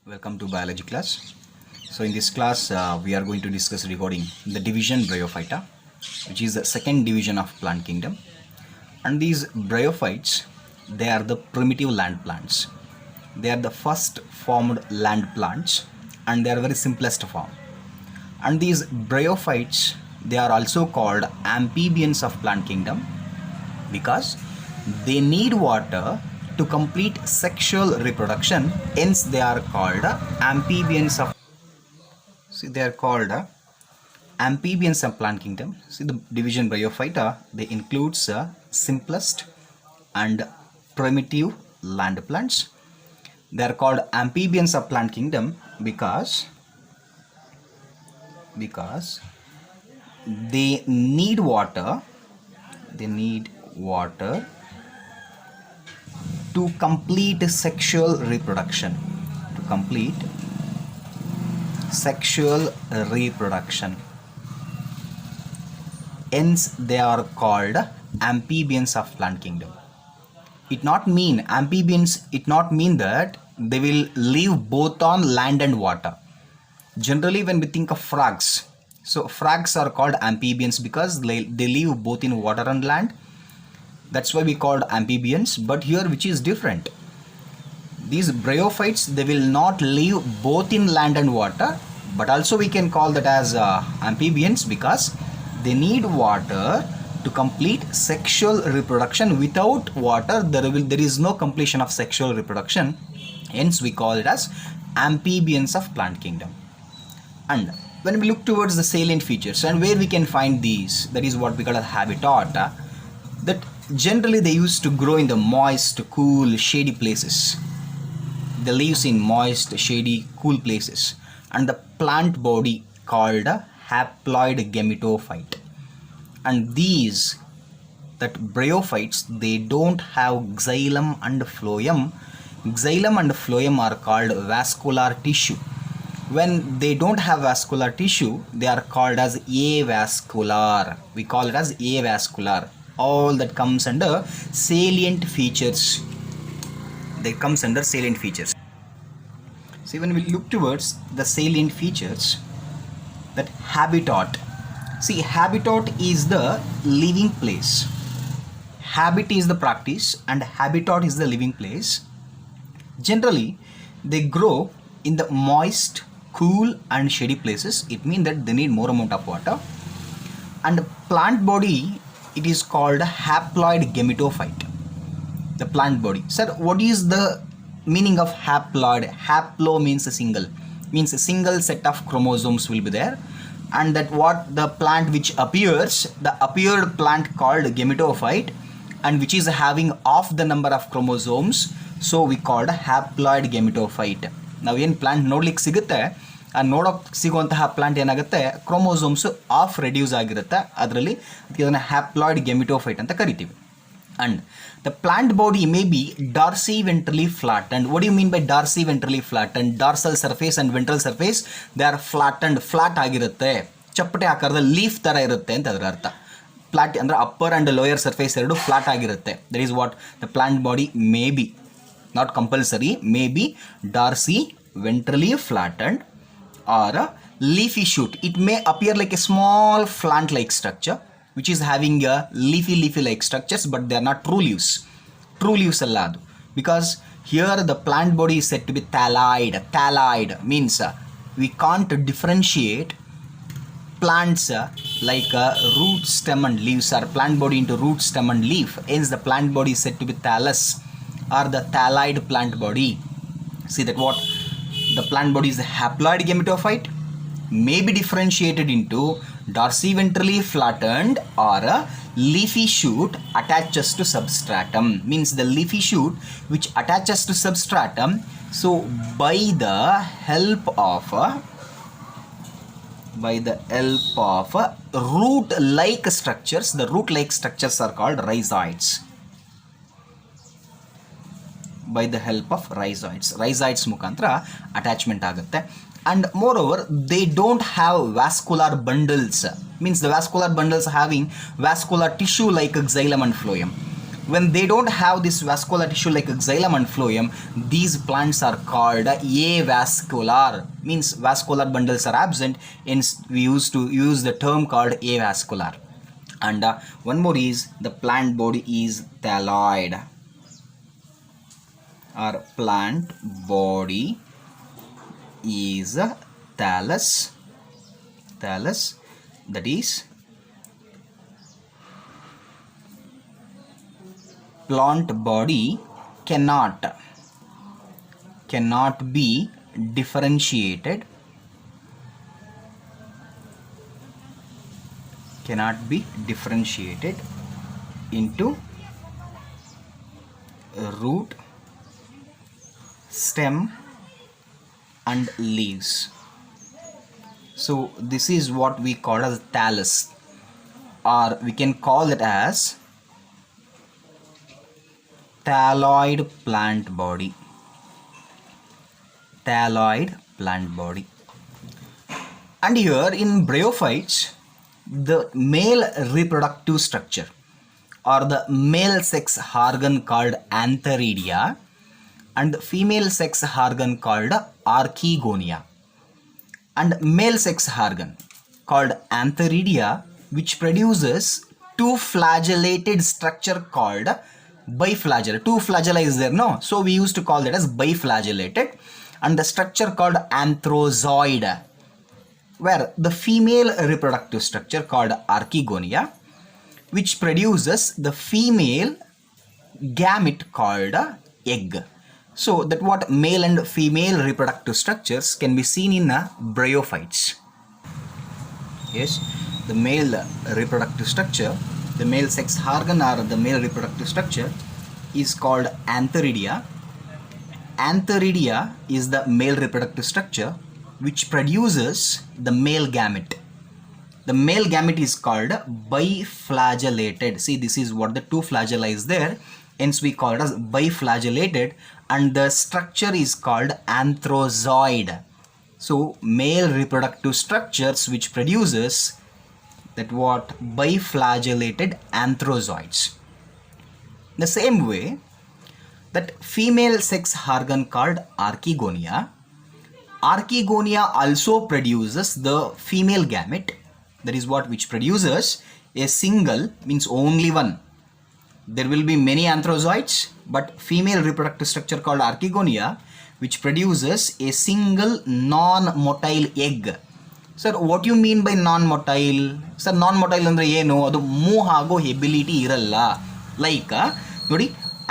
Welcome to biology class. So in this class we are going to discuss regarding the division Bryophyta, which is the second division of plant kingdom. And these bryophytes, they are the primitive land plants. They are the first formed land plants and they are very simplest form. And these bryophytes, they are also called amphibians of plant kingdom because they need water to complete sexual reproduction. Hence they are called amphibians of amphibians of plant kingdom. See, the division Bryophyta, they includes simplest and primitive land plants. They are called amphibians of plant kingdom because they need water to complete sexual reproduction. Hence they are called amphibians of plant kingdom. It not mean that they will live both on land and water. Generally when we think of frogs, so frogs are called amphibians because they live both in water and land. That's why we called amphibians. But here which is different, these bryophytes, they will not live both in land and water, but also we can call that as amphibians because they need water to complete sexual reproduction. Without water there is no completion of sexual reproduction. Hence we call it as amphibians of plant kingdom. And when we look towards the salient features and where we can find these, that is what we call a habitat, that generally they used to grow in the moist, cool, shady places. They live in moist, shady, cool places. And the plant body called a haploid gametophyte. And these, that bryophytes, they don't have xylem and phloem. Xylem and phloem are called vascular tissue. When they don't have vascular tissue, they are called as avascular. We call it as avascular. All that comes under salient features. See, when we look towards the salient features, that habitat. See, habitat is the living place. Habit is the practice and habitat is the living place. Generally, they grow in the moist, cool and shady places. It means that they need more amount of water. And plant body, it is called a haploid gametophyte. The plant body. Sir, what is the meaning of haploid? Haplo means a single set of chromosomes will be there. And that what the plant which appears, the appeared plant called gametophyte, and which is having half the number of chromosomes. So we called a haploid gametophyte. Now in plant ನೋಡ್ಲಿಕ್ಕೆ ಸಿಗುತ್ತೆ, ಆ ನೋಡೋಕೆ ಸಿಗುವಂತಹ plant ಏನಾಗುತ್ತೆ, chromosomes of reduce ಆಗಿರುತ್ತೆ. ಅದರಲ್ಲಿ ಅದನ್ನು haploid ಗೆಮಿಟೋಫೈಟ್ ಅಂತ ಕರಿತೀವಿ. And the plant body may be dorsiventrally flattened. What do you mean by dorsiventrally flattened? Dorsal surface and ventral surface, they are flattened, flat ಆಗಿರುತ್ತೆ, ಚಪ್ಪಟೆ ಆಕಾರದ ಲೀಫ್ ತರ ಇರುತ್ತೆ ಅಂತ ಅದರ ಅರ್ಥ. ಫ್ಲಾಟ್ ಅಂದ್ರೆ ಅಪ್ಪರ್ ಅಂಡ್ ಲೋಯರ್ ಸರ್ಫೇಸ್ ಎರಡು ಫ್ಲಾಟ್ ಆಗಿರುತ್ತೆ. That is what the plant body may be. Not compulsory, may be dorsiventrally flattened or a leafy shoot. It may appear like a small plant-like structure which is having a leafy-like structures, but they are not true leaves. True leaves alladu. Because here the plant body is said to be thalloid. Thalloid means we can't differentiate plants like root, stem and leaves, or plant body into root, stem and leaf. Hence the plant body is said to be thallus or the thalloid plant body. See that what the plant body is the haploid gametophyte, may be differentiated into dorsiventrally flattened or a leafy shoot attaches to substratum. Means the leafy shoot which attaches to substratum. So by the help of root-like structures, the root-like structures are called rhizoids. By the help of rhizoids ಮುಖಾಂತರ attachment ಆಗುತ್ತೆ. And moreover, they don't have vascular bundles. Means the vascular bundles having vascular tissue like xylem and phloem. When they don't have this vascular tissue like xylem and phloem, these plants are called avascular. Means vascular bundles are absent, hence we used to use the term called avascular. And one more is the plant body is thalloid, or plant body is thallus, that is plant body cannot be differentiated, into root, stem and leaves. So this is what we call as thallus, or we can call it as thalloid plant body. And here in bryophytes, the male reproductive structure or the male sex organ called antheridia and the female sex organ called archegonia. And male sex organ called antheridia, which produces two flagellated structure called biflagella. Two flagella is there, no? So we used to call that as biflagellated, and the structure called anthrozoid, where the female reproductive structure called archegonia, which produces the female gamete called egg. So that what male and female reproductive structures can be seen in bryophytes. Yes, the male reproductive structure, the male sex organ or the male reproductive structure is called antheridia. Antheridia is the male reproductive structure which produces the male gamete. The male gamete is called biflagellated. See, this is what the two flagella is there, hence we call it as biflagellated, and the structure is called anthrozoid. So male reproductive structures which produces that what biflagellated anthrozoids. The same way that female sex organ called archegonia also produces the female gamete, that is what which produces a single, means only one. There will be many anthrozoids, but female reproductive structure called archegonia which produces a single non-motile egg. Sir, what you mean by non-motile? Sir, non-motile andre ಏನು? ಅದು move ಆಗೋ ability ಇರಲ್ಲ. Like ನೋಡಿ,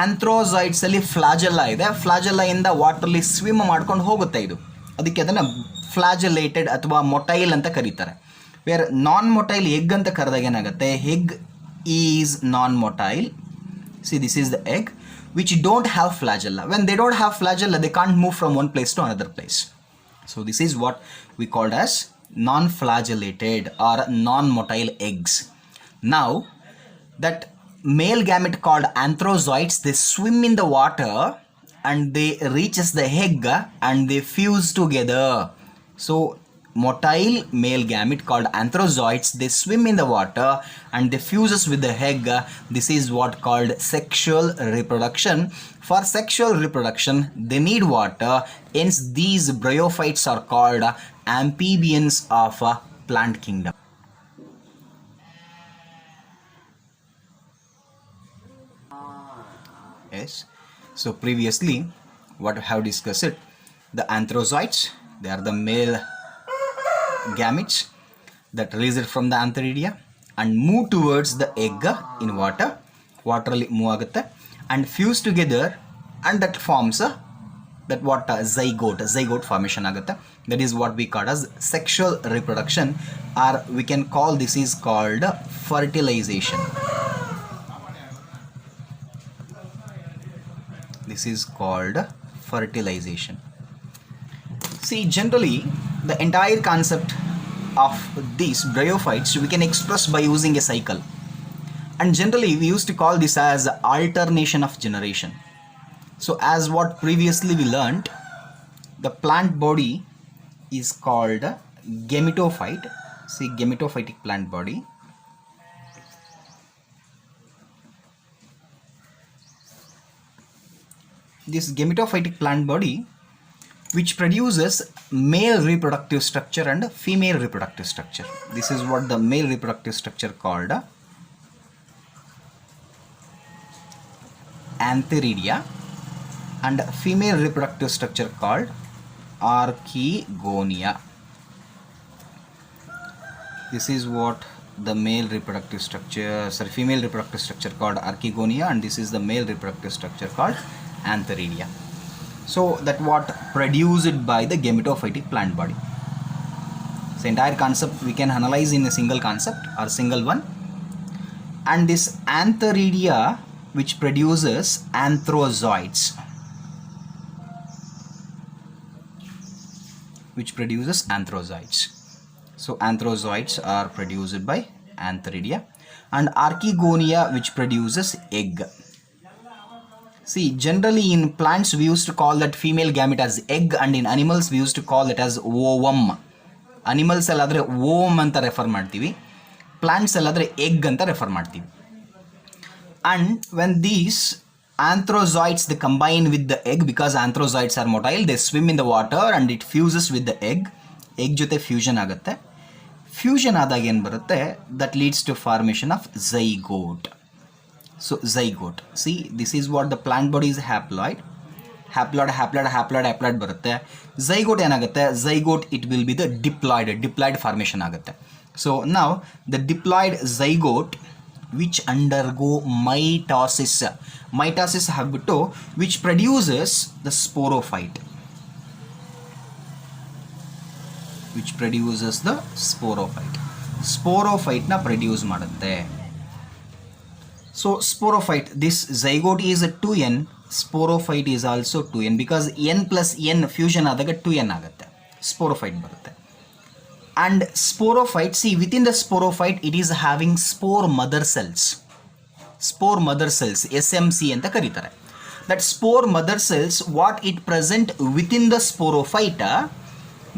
ಆಂಥ್ರೋಸಾಯ್ಡ್ಸ್ ಅಲ್ಲಿ flagella ಇದೆ, flagella ಇಂದ ವಾಟರ್ಲಿ swim ಮಾಡ್ಕೊಂಡು ಹೋಗುತ್ತೆ ಇದು, ಅದಕ್ಕೆ ಅದನ್ನು ಫ್ಲಾಜೆಲೇಟೆಡ್ ಅಥವಾ ಮೊಟೈಲ್ ಅಂತ ಕರೀತಾರೆ. ವೇರ್ ನಾನ್ ಮೊಟೈಲ್ ಎಗ್ ಅಂತ ಕರೆದಾಗ ಏನಾಗುತ್ತೆ, egg is non motile. See, this is the egg which don't have flagella. When they don't have flagella, they can't move from one place to another place. So this is what we called as non-flagellated or non-motile eggs. Now that male gamete called anthrozoids, they swim in the water and they reaches the egg and they fuse together. So motile male gamete called anthrozoids, they swim in the water and they fuses with the egg. This is what called sexual reproduction. For sexual reproduction they need water, hence these bryophytes are called amphibians of plant kingdom. Yes, so previously what I have discussed it, the anthrozoids, they are the male gametes that release it from the antheridia and move towards the egg in water ಅಲ್ಲಿ move ಆಗುತ್ತೆ and fuse together, and that forms that what zygote formation ಆಗುತ್ತೆ. That is what we call as sexual reproduction, or we can call this is called fertilization. This is called fertilization. See, generally the entire concept of these bryophytes we can express by using a cycle, and generally we used to call this as alternation of generation. So as what previously we learned, the plant body is called gametophyte. See, gametophytic plant body. this gametophytic plant body which produces male reproductive structure and female reproductive structure. This is what the male reproductive structure called antheridia and female reproductive structure called archegonia. This is what the male reproductive structure, female reproductive structure called archegonia, and this is the male reproductive structure called antheridia. So that what produced by the gametophytic plant body. So entire concept we can analyze in a single concept or single one. And this antheridia which produces anthrozoites, So anthrozoites are produced by antheridia, and archegonia which produces egg. See, generally in plants we used to call that female gamete as egg, and in animals we used to call it as ovum. Animals alladre ovum anta refer ಮಾಡ್ತೀವಿ, plants alladre egg anta refer ಮಾಡ್ತೀವಿ. And when these anthrozoites they combine with the egg, because anthrozoites are motile, they swim in the water and it fuses with the egg ಜೊತೆ fusion ಆಗುತ್ತೆ. Fusion ಆದಾಗ ಏನು ಬರುತ್ತೆ, that leads to formation of zygote. So zygote, see, this is what the plant body is haploid ಬರುತ್ತೆ. zygote ಏನಾಗುತ್ತೆ, zygote it will be the diploid formation ಆಗುತ್ತೆ. So now the diploid zygote which undergo mitosis ಆಗ್ಬಿಟ್ಟು which produces the sporophyte, sporophyte ನ produce ಮಾಡುತ್ತೆ. So sporophyte, this zygote is a 2n, sporophyte is also 2n, because n plus n fusion ಆದಾಗ 2n ಆಗುತ್ತೆ, sporophyte ಬರುತ್ತೆ. And sporophyte, see, within the sporophyte it is having spore mother cells, SMC ಅಂತ ಕರೀತಾರೆ. That spore mother cells, what it present within the sporophyte,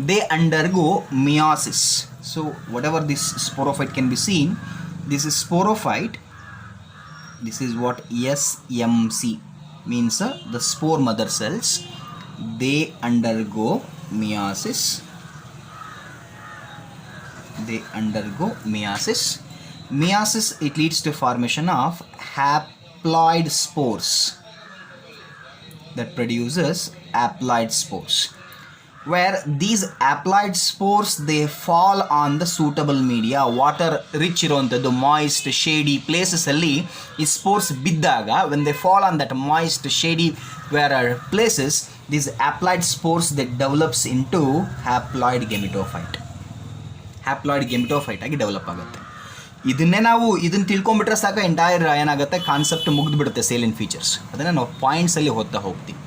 they undergo meiosis. So whatever this sporophyte can be seen, this is sporophyte, this is what SMC means, the spore mother cells, they undergo meiosis. Meiosis, it leads to formation of haploid spores, that produces haploid spores, where these haploid spores they fall on the suitable media, water rich iruವಂತದ್ದು moist shady places ಅಲ್ಲಿ ಈ spores ಬಿದ್ದಾಗ, when they fall on that moist shady places, these haploid spores they develops into haploid gametophyte ಆಗಿ develop ಆಗುತ್ತೆ. ಇದನ್ನ ತಿಳ್ಕೊಂಡ್ಬಿಟ್ರೆ ಸಾಕು, entire ಏನಾಗುತ್ತೆ concept ಮುಗಿದ್ಬಿಡುತ್ತೆ salient features. ಅದನ್ನು ನಾವು ಪಾಯಿಂಟ್ಸಲ್ಲಿ ಓದ್ತಾ ಹೋಗ್ತೀವಿ.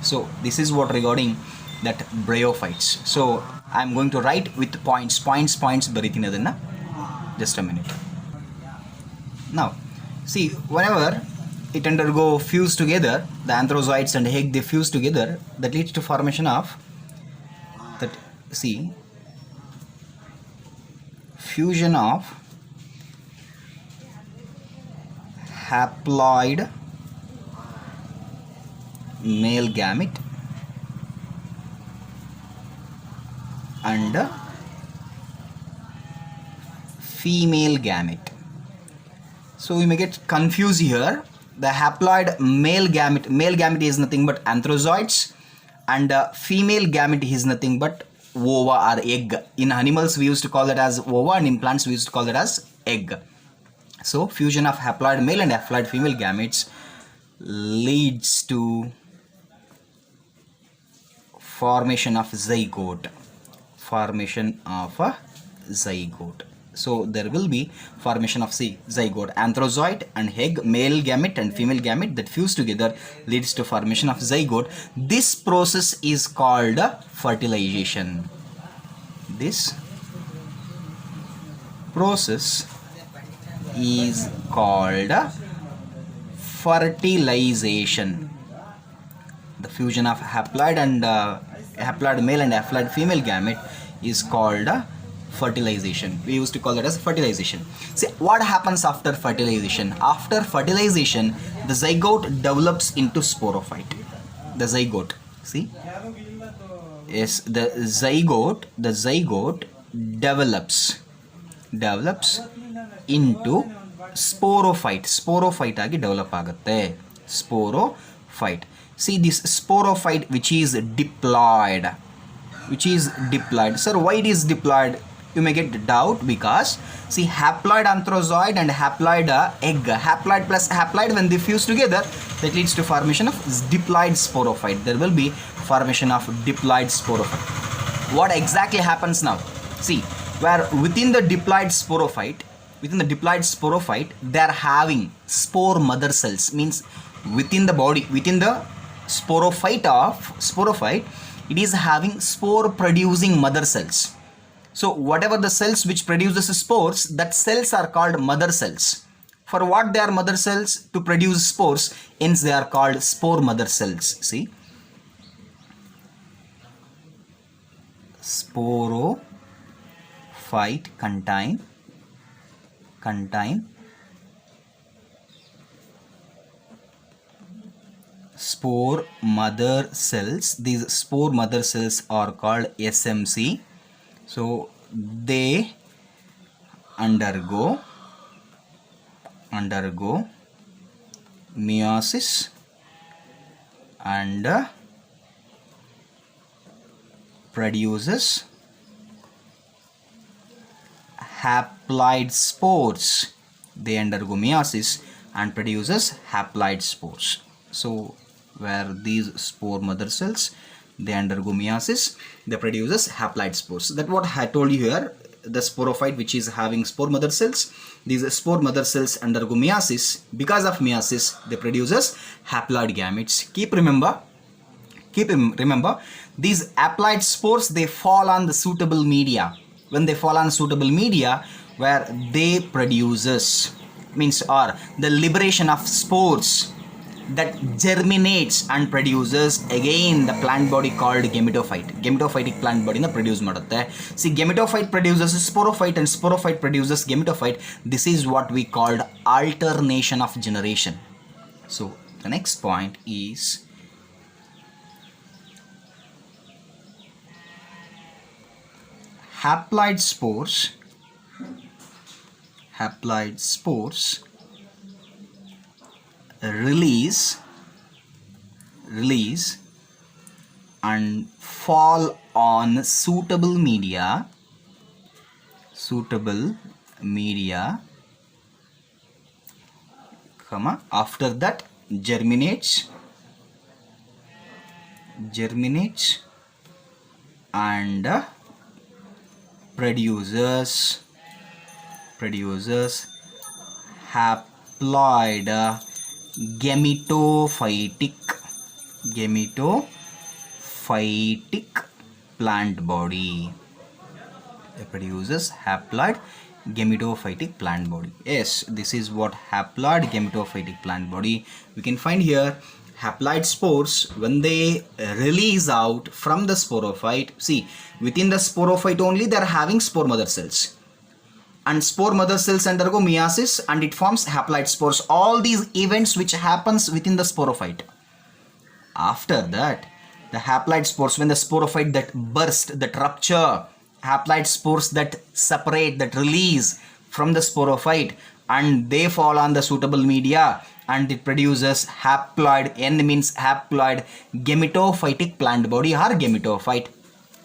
So this is what regarding that bryophytes. So I am going to write with points ಬರೀತೀನಿ ಅದನ್ನು. Just a minute. ನಾವು see whenever it undergo fuse together, the anthrozoites and egg they fuse together, that leads to formation of that, see, fusion of haploid male gamete and female gamete. So we may get confused here. The haploid male gamete is nothing but anthrozoites, and female gamete is nothing but ova or egg. In animals we used to call that as ova, and in plants we used to call that as egg. So fusion of haploid male and haploid female gametes leads to formation of zygote. So there will be formation of zygote, anthrozoid and egg, male gamete and female gamete that fuse together leads to formation of zygote. This process is called fertilization. This process is called fertilization. The fusion of haploid and haploid male and haploid female gamete is called fertilization. We used to call that as fertilization. See, what happens after fertilization? After fertilization, the zygote develops into sporophyte. the zygote. See? Yes, the zygote develops into sporophyte agi develop agutte. Sporophyte. See this sporophyte which is diploid. Sir, why it is diploid? You may get doubt because see haploid anthrozoid and haploid egg, haploid plus haploid, when they fuse together, that leads to formation of diploid sporophyte. There will be formation of diploid sporophyte. What exactly happens now? See, where within the diploid sporophyte, they are having spore mother cells, means within the body, within the sporophyte, it is having spore producing mother cells. So whatever the cells which produces spores, that cells are called mother cells. For what they are mother cells? To produce spores, hence they are called spore mother cells. See, sporophyte contain spore mother cells. These spore mother cells are called SMC. So they undergo meiosis and produces haploid spores. They undergo meiosis and produces haploid spores. So where these spore mother cells, they undergo meiosis, they produces haploid spores. That's what I told you here. The sporophyte which is having spore mother cells, these spore mother cells undergo meiosis. Because of meiosis, they produces haploid gametes. Keep remember, these haploid spores, they fall on the suitable media. When they fall on suitable media, where they produces, means, or the liberation of spores that germinates and produces again the plant body called gametophytic plant body na produce madutte. See, gametophyte produces sporophyte and sporophyte produces gametophyte. This is what we called alternation of generation. So the next point is haploid spores release and fall on suitable media, after that germinates and produces haploid gametophytic plant body. It produces haploid gametophytic plant body. Yes, this is what haploid gametophytic plant body. We can find here haploid spores when they release out from the sporophyte. See, within the sporophyte only they are having spore mother cells. And spore mother cells undergo meiosis and it forms haploid spores. All these events which happens within the sporophyte. After that, the haploid spores, when the sporophyte that burst, that rupture, haploid spores that separate, that release from the sporophyte and they fall on the suitable media and it produces haploid, N means haploid gametophytic plant body or gametophyte.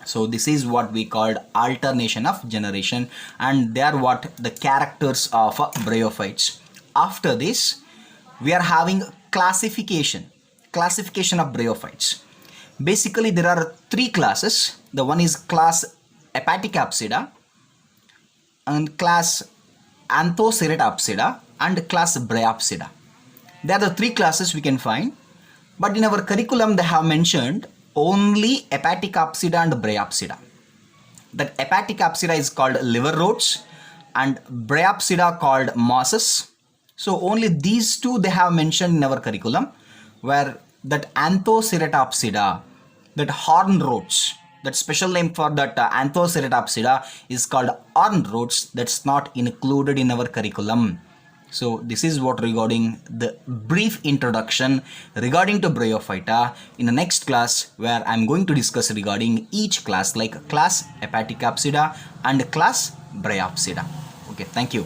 So this is what we called alternation of generation, and they are what the characters of bryophytes. After this, we are having classification of bryophytes. Basically, there are three classes. The one is class Hepaticapsida and class Anthoceratopsida and class Bryopsida. They are the three classes we can find, but in our curriculum they have mentioned only Hepaticapsida and Bryopsida. That Hepaticapsida is called liver rots and Bryopsida called mosses. So only these two they have mentioned in our curriculum, where that Anthoceratopsida, that horn rots, that special name for that Anthoceratopsida is called horn rots. That's not included in our curriculum. So this is what regarding the brief introduction regarding to Bryophyta. In the next class, where I'm going to discuss regarding each class like class Hepaticapsida and class Bryopsida. Okay, thank you.